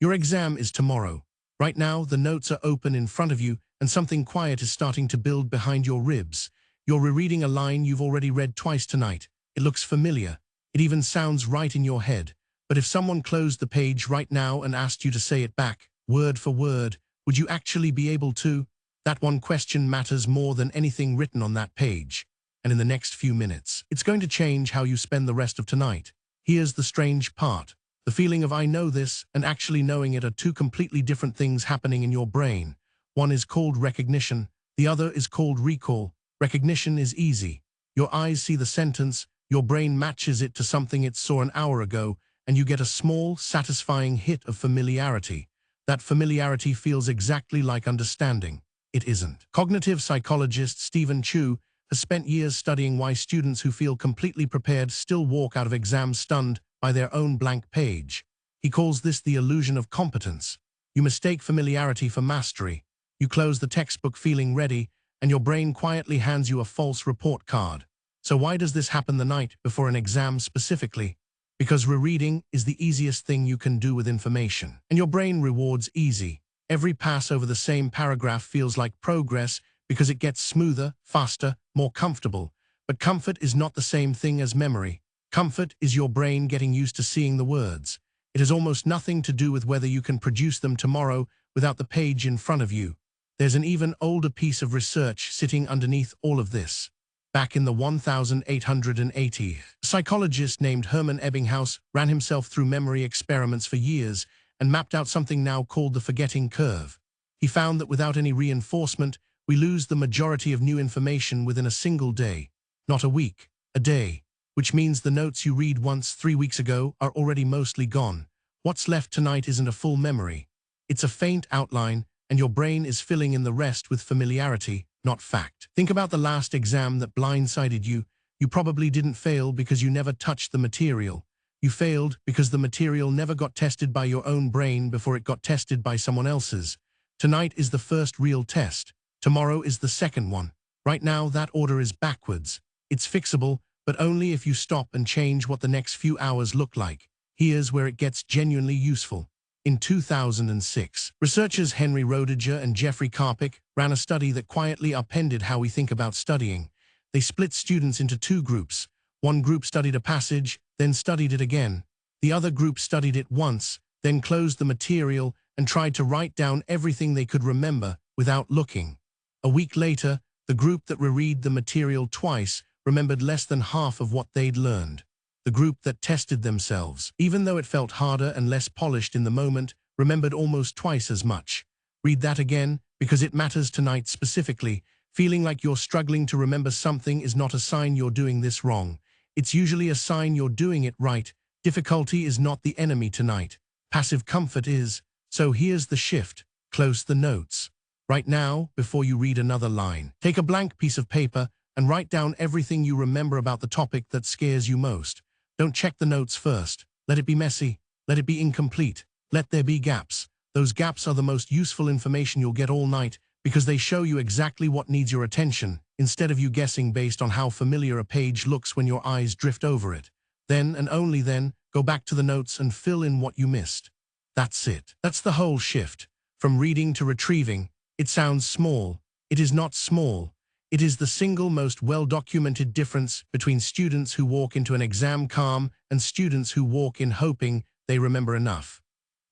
Your exam is tomorrow. Right now, the notes are open in front of you, and something quiet is starting to build behind your ribs. You're rereading a line you've already read twice tonight. It looks familiar. It even sounds right in your head. But if someone closed the page right now and asked you to say it back, word for word, would you actually be able to? That one question matters more than anything written on that page. And in the next few minutes, it's going to change how you spend the rest of tonight. Here's the strange part. The feeling of I know this and actually knowing it are two completely different things happening in your brain. One is called recognition, the other is called recall. Recognition is easy. Your eyes see the sentence, your brain matches it to something it saw an hour ago, and you get a small, satisfying hit of familiarity. That familiarity feels exactly like understanding. It isn't. Cognitive psychologist Stephen Chu has spent years studying why students who feel completely prepared still walk out of exams stunned by their own blank page. He calls this the illusion of competence. You mistake familiarity for mastery. You close the textbook feeling ready, and your brain quietly hands you a false report card. So why does this happen the night before an exam specifically? Because rereading is the easiest thing you can do with information. And your brain rewards easy. Every pass over the same paragraph feels like progress because it gets smoother, faster, more comfortable. But comfort is not the same thing as memory. Comfort is your brain getting used to seeing the words. It has almost nothing to do with whether you can produce them tomorrow without the page in front of you. There's an even older piece of research sitting underneath all of this. Back in the 1880s, a psychologist named Hermann Ebbinghaus ran himself through memory experiments for years and mapped out something now called the forgetting curve. He found that without any reinforcement, we lose the majority of new information within a single day. Not a week, a day. Which means the notes you read once 3 weeks ago are already mostly gone. What's left tonight isn't a full memory. It's a faint outline, and your brain is filling in the rest with familiarity, not fact. Think about the last exam that blindsided you. You probably didn't fail because you never touched the material. You failed because the material never got tested by your own brain before it got tested by someone else's. Tonight is the first real test. Tomorrow is the second one. Right now, that order is backwards. It's fixable, but only if you stop and change what the next few hours look like. Here's where it gets genuinely useful. In 2006, researchers Henry Roediger and Jeffrey Karpik ran a study that quietly upended how we think about studying. They split students into two groups. One group studied a passage, then studied it again. The other group studied it once, then closed the material and tried to write down everything they could remember without looking. A week later, the group that reread the material twice remembered less than half of what they'd learned. The group that tested themselves, even though it felt harder and less polished in the moment, remembered almost twice as much. Read that again, because it matters tonight specifically. Feeling like you're struggling to remember something is not a sign you're doing this wrong. It's usually a sign you're doing it right. Difficulty is not the enemy tonight. Passive comfort is. So here's the shift. Close the notes. Right now, before you read another line, take a blank piece of paper and write down everything you remember about the topic that scares you most. Don't check the notes first. Let it be messy. Let it be incomplete. Let there be gaps. Those gaps are the most useful information you'll get all night because they show you exactly what needs your attention, instead of you guessing based on how familiar a page looks when your eyes drift over it. Then, and only then, go back to the notes and fill in what you missed. That's it. That's the whole shift. From reading to retrieving. It sounds small. It is not small. It is the single most well-documented difference between students who walk into an exam calm and students who walk in hoping they remember enough.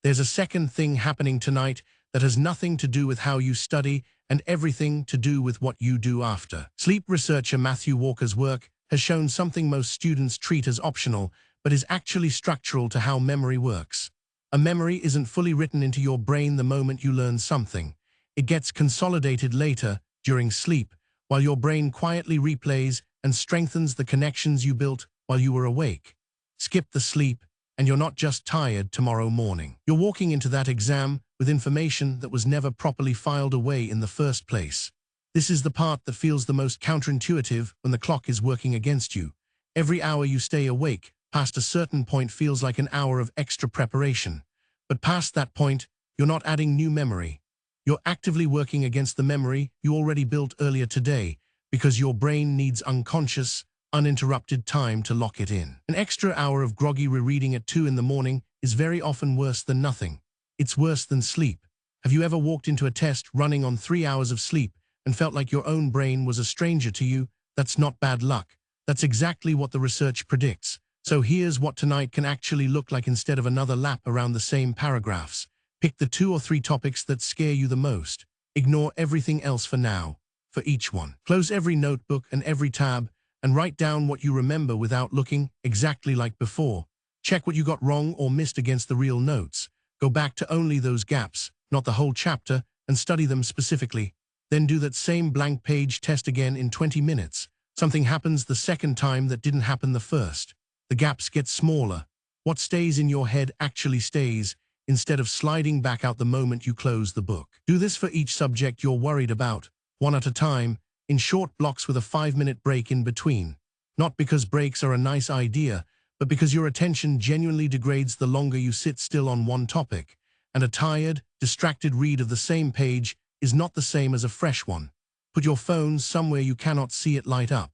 There's a second thing happening tonight that has nothing to do with how you study and everything to do with what you do after. Sleep researcher Matthew Walker's work has shown something most students treat as optional, but is actually structural to how memory works. A memory isn't fully written into your brain the moment you learn something. It gets consolidated later, during sleep, while your brain quietly replays and strengthens the connections you built while you were awake. Skip the sleep, and you're not just tired tomorrow morning. You're walking into that exam with information that was never properly filed away in the first place. This is the part that feels the most counterintuitive when the clock is working against you. Every hour you stay awake, past a certain point, feels like an hour of extra preparation. But past that point, you're not adding new memory. You're actively working against the memory you already built earlier today because your brain needs unconscious, uninterrupted time to lock it in. An extra hour of groggy rereading at 2 in the morning is very often worse than nothing. It's worse than sleep. Have you ever walked into a test running on 3 hours of sleep and felt like your own brain was a stranger to you? That's not bad luck. That's exactly what the research predicts. So here's what tonight can actually look like instead of another lap around the same paragraphs. Pick the 2 or 3 topics that scare you the most. Ignore everything else for now. For each one, close every notebook and every tab and write down what you remember without looking exactly like before. Check what you got wrong or missed against the real notes. Go back to only those gaps, not the whole chapter, and study them specifically. Then do that same blank page test again in 20 minutes. Something happens the second time that didn't happen the first. The gaps get smaller. What stays in your head actually stays, instead of sliding back out the moment you close the book. Do this for each subject you're worried about, one at a time, in short blocks with a 5-minute break in between. Not because breaks are a nice idea, but because your attention genuinely degrades the longer you sit still on one topic, and a tired, distracted read of the same page is not the same as a fresh one. Put your phone somewhere you cannot see it light up.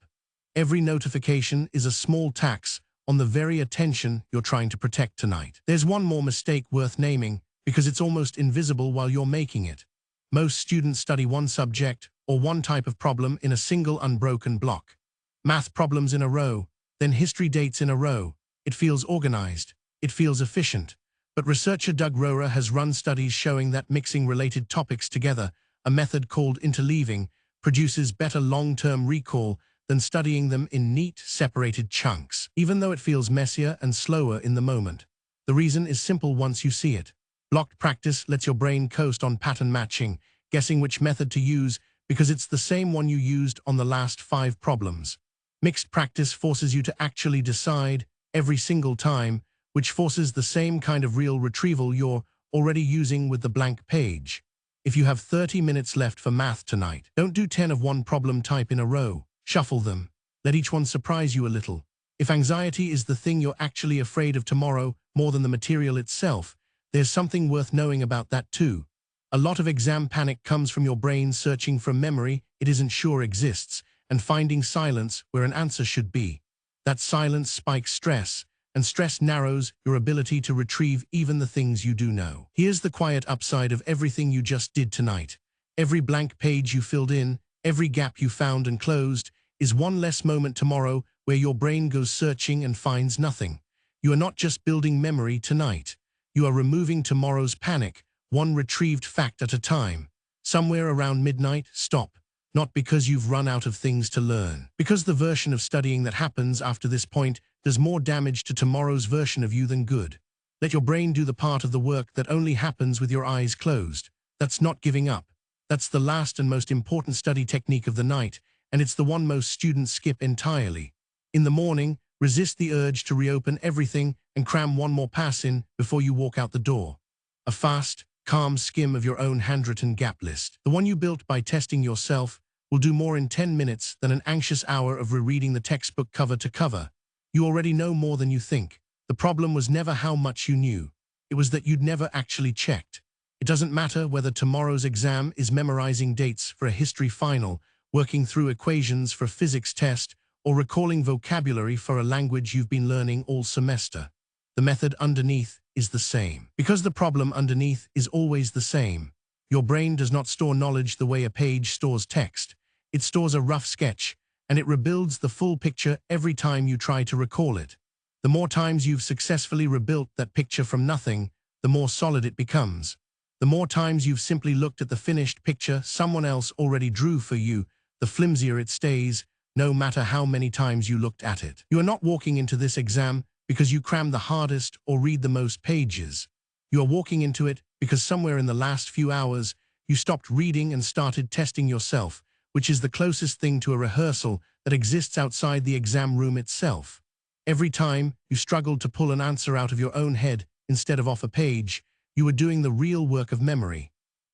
Every notification is a small tax on the very attention you're trying to protect tonight. There's one more mistake worth naming because it's almost invisible while you're making it. Most students study one subject or one type of problem in a single unbroken block. Math problems in a row, then history dates in a row. It feels organized. It feels efficient. But researcher Doug Rohrer has run studies showing that mixing related topics together, a method called interleaving, produces better long-term recall than studying them in neat, separated chunks, even though it feels messier and slower in the moment. The reason is simple once you see it. Blocked practice lets your brain coast on pattern matching, guessing which method to use because it's the same one you used on the last 5 problems. Mixed practice forces you to actually decide every single time, which forces the same kind of real retrieval you're already using with the blank page. If you have 30 minutes left for math tonight, don't do 10 of one problem type in a row. Shuffle them. Let each one surprise you a little. If anxiety is the thing you're actually afraid of tomorrow more than the material itself, there's something worth knowing about that too. A lot of exam panic comes from your brain searching for memory it isn't sure exists and finding silence where an answer should be. That silence spikes stress, and stress narrows your ability to retrieve even the things you do know. Here's the quiet upside of everything you just did tonight. Every blank page you filled in, every gap you found and closed, is one less moment tomorrow where your brain goes searching and finds nothing. You are not just building memory tonight. You are removing tomorrow's panic, one retrieved fact at a time. Somewhere around midnight, stop. Not because you've run out of things to learn. Because the version of studying that happens after this point does more damage to tomorrow's version of you than good. Let your brain do the part of the work that only happens with your eyes closed. That's not giving up. That's the last and most important study technique of the night, and it's the one most students skip entirely. In the morning, resist the urge to reopen everything and cram one more pass in before you walk out the door. A fast, calm skim of your own handwritten gap list. The one you built by testing yourself will do more in 10 minutes than an anxious hour of rereading the textbook cover to cover. You already know more than you think. The problem was never how much you knew. It was that you'd never actually checked. It doesn't matter whether tomorrow's exam is memorizing dates for a history final, working through equations for a physics test, or recalling vocabulary for a language you've been learning all semester. The method underneath is the same. Because the problem underneath is always the same. Your brain does not store knowledge the way a page stores text. It stores a rough sketch, and it rebuilds the full picture every time you try to recall it. The more times you've successfully rebuilt that picture from nothing, the more solid it becomes. The more times you've simply looked at the finished picture someone else already drew for you, the flimsier it stays, no matter how many times you looked at it. You are not walking into this exam because you crammed the hardest or read the most pages. You are walking into it because somewhere in the last few hours, you stopped reading and started testing yourself, which is the closest thing to a rehearsal that exists outside the exam room itself. Every time you struggled to pull an answer out of your own head instead of off a page, you were doing the real work of memory.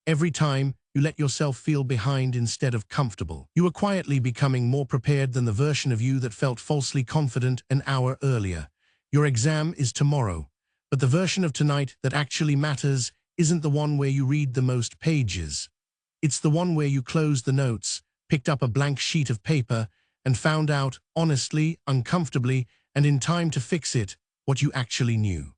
Every time you let yourself feel behind instead of comfortable, you were quietly becoming more prepared than the version of you that felt falsely confident an hour earlier. Your exam is tomorrow, but the version of tonight that actually matters isn't the one where you read the most pages. It's the one where you closed the notes, picked up a blank sheet of paper, and found out, honestly, uncomfortably, and in time to fix it, what you actually knew.